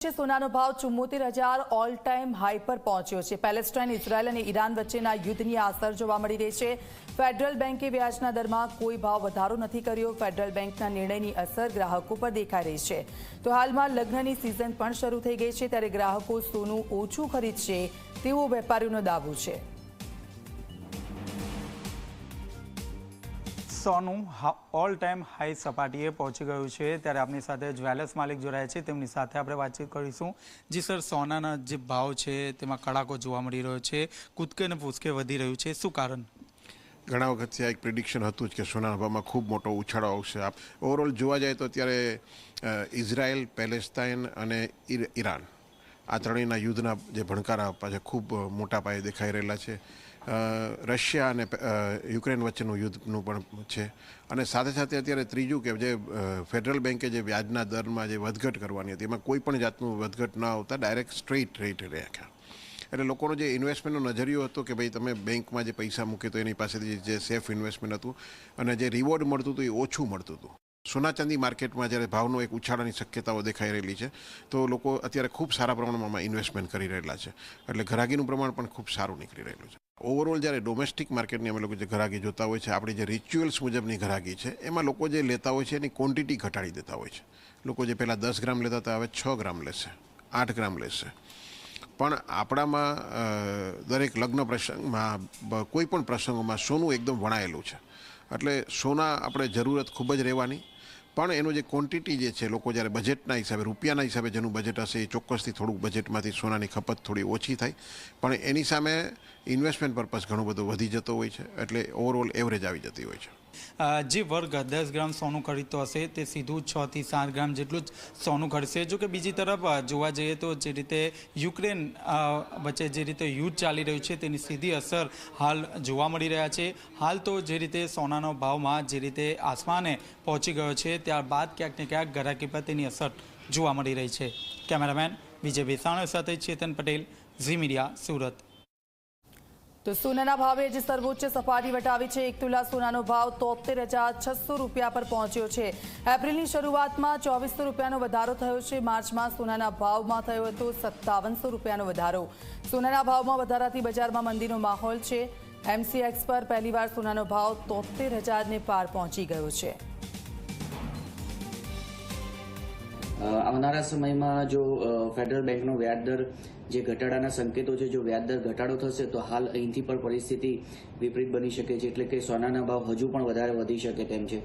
વચ્ચે સોનાનો ભાવ 74,000 ઓલ ટાઈમ હાઈ પર પહોંચ્યો છે। પેલેસ્ટાઇન, ઇઝરાયલ અને ઈરાન વચ્ચેના યુદ્ધની અસર જોવા મળી રહી છે। ફેડરલ બેન્કે વ્યાજના દરમાં કોઈ ભાવ વધારો નથી કર્યો। ફેડરલ બેન્કના નિર્ણયની અસર ગ્રાહકો પર દેખાઈ રહી છે। તો હાલમાં લગ્નની સિઝન પણ શરૂ થઈ ગઈ છે, ત્યારે ગ્રાહકો સોનું ઓછું ખરીદશે તેવો વેપારીઓનો દાવો છે। સોનું ઓલ ટાઈમ હાઈ સપાટીએ પહોંચી ગયું છે, ત્યારે આપણી સાથે જ્વેલર્સ માલિક જોડાયા છે, તેમની સાથે આપણે વાતચીત કરીશું। જી સર, સોનાના જે ભાવ છે તેમાં કડાકો જોવા મળી રહ્યો છે, કૂદકે ને ભૂસકે વધી રહ્યું છે, શું કારણ? ઘણા વખતથી આ એક પ્રિડિક્શન હતું જ કે સોનાના ભાવમાં ખૂબ મોટો ઉછાળો આવશે। ઓવરઓલ જોવા જાય તો અત્યારે ઇઝરાયલ, પેલેસ્ટાઇન અને ઈરાન આ ત્રણેયના યુદ્ધના જે ભણકારા પાછા ખૂબ મોટા પાયે દેખાઈ રહેલા છે। રશિયા અને યુક્રેન વચ્ચેનું યુદ્ધનું પણ છે, અને સાથે સાથે અત્યારે ત્રીજું કે જે ફેડરલ બેન્કે જે વ્યાજના દરમાં જે વધઘટ કરવાની હતી એમાં કોઈ પણ જાતનું વધઘટ ન આવતા ડાયરેક્ટ સ્ટ્રેઇટ રેટ રાખ્યા। એટલે લોકોનો જે ઇન્વેસ્ટમેન્ટનો નજરિયો હતો કે ભાઈ તમે બેંકમાં જે પૈસા મૂકે તો એની પાસેથી જે સેફ ઇન્વેસ્ટમેન્ટ હતું અને જે રિવોર્ડ મળતું હતું એ ઓછું મળતું હતું। સોના ચાંદી માર્કેટમાં જ્યારે ભાવનો એક ઉછાળાની શક્યતાઓ દેખાઈ રહેલી છે, તો લોકો અત્યારે ખૂબ સારા પ્રમાણમાં ઇન્વેસ્ટમેન્ટ કરી રહેલા છે, એટલે ઘરાગીનું પ્રમાણ પણ ખૂબ સારું નીકળી રહેલું છે। ઓવરઓલ જ્યારે ડોમેસ્ટિક માર્કેટની અમે લોકો જે ઘરાગી જોતા હોય છે, આપણી જે રિચ્યુઅલ્સ મુજબની ઘરાગી છે, એમાં લોકો જે લેતા હોય છે એની ક્વોન્ટિટી ઘટાડી દેતા હોય છે। લોકો જે પહેલાં 10 ગ્રામ લેતા હતા હવે 6 ગ્રામ લેશે, 8 ગ્રામ લેશે। પણ આપણામાં દરેક લગ્ન પ્રસંગમાં કોઈ પણ પ્રસંગોમાં સોનું એકદમ વણાયેલું છે, એટલે સોના આપણે જરૂરત ખૂબ જ રહેવાની, પણ એનું જે ક્વોન્ટિટી જે છે લોકો જ્યારે બજેટના હિસાબે, રૂપિયાના હિસાબે જેનું બજેટ હશે એ ચોક્કસથી થોડુંક બજેટમાંથી સોનાની ખપત થોડી ઓછી થાય, પણ એની સામે ઇન્વેસ્ટમેન્ટ પર્પઝ ઘણો બધો વધી જતો હોય છે, એટલે ઓવરઓલ એવરેજ આવી જતી હોય છે। જે વર્ગ 10 ગ્રામ સોનું ખરીદતો હશે તે સીધું 6 થી 7 ગ્રામ જેટલું જ સોનું ખરીદશે। જો કે બીજી તરફ જોવા જઈએ તો જે રીતે યુક્રેન વચ્ચે જે રીતે યુદ્ધ ચાલી રહ્યું છે તેની સીધી અસર હાલ જોવા મળી રહ્યા છે। હાલ તો જે રીતે સોનાનો ભાવમાં જે રીતે આસમાને પહોંચી ગયો છે, ત્યારબાદ ક્યાંક ને ક્યાંક ઘરાકી પર તેની અસર જોવા મળી રહી છે। કેમેરામેન વિજય બેસાણા સાથે ચેતન પટેલ, ઝી મીડિયા, સુરત। તો સોનાના ભાવે જે સર્વોચ્ચ સપાટી વટાવી છે। 1 તુલા સોનાનો ભાવ 73,600 રૂપિયા પર પહોંચ્યો છે। એપ્રિલની શરૂઆતમાં 2,400 રૂપિયાનો વધારો થયો છે। માર્ચમાં સોનાના ભાવમાં થયો હતો 5,700 રૂપિયાનો વધારો। સોનાના ભાવમાં વધારાથી બજારમાં મંદીનો માહોલ છે। MCX પર પહેલીવાર સોનાનો ભાવ 73,000ને પાર પહોંચી ગયો છે। આવનારા સમયમાં જો ફેડરલ બેંકનો વ્યાજદર જે ઘટાડાના સંકેતો છે, જો વ્યાજદર ઘટાડો થશે તો હાલ અહીંથી પણ પરિસ્થિતિ વિપરીત બની શકે છે, એટલે કે સોનાના ભાવ હજુ પણ વધારે વધી શકે તેમ છે।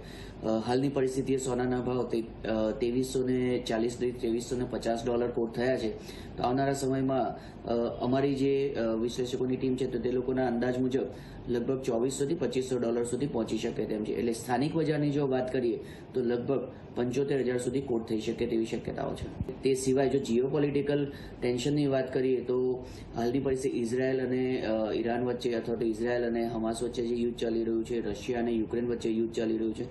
હાલની પરિસ્થિતિએ સોનાના ભાવ 2340 $2350 કોટ થયા છે। તો આવનારા સમયમાં અમારી જે વિશ્લેષકોની ટીમ છે તો તે લોકોના અંદાજ મુજબ લગભગ $2,400 થી $2,500 સુધી પહોંચી શકે તેમ છે। એટલે સ્થાનિક બજારની જો વાત કરીએ તો લગભગ 75,000 સુધી કોટ થઈ શકે તેવી શક્યતાઓ છે। તે સિવાય જો જીઓપોલિટિકલ ટેન્શનની વાત કરીએ તો હાલની પરિસ્થિતિ ઇઝરાયલ અને ઈરાન વચ્ચે અથવા તો ઇઝરાયલ અને હમાસ વચ્ચે જે યુદ્ધ ચાલી રહ્યું છે, રશિયા અને યુક્રેન વચ્ચે યુદ્ધ ચાલી રહ્યું છે,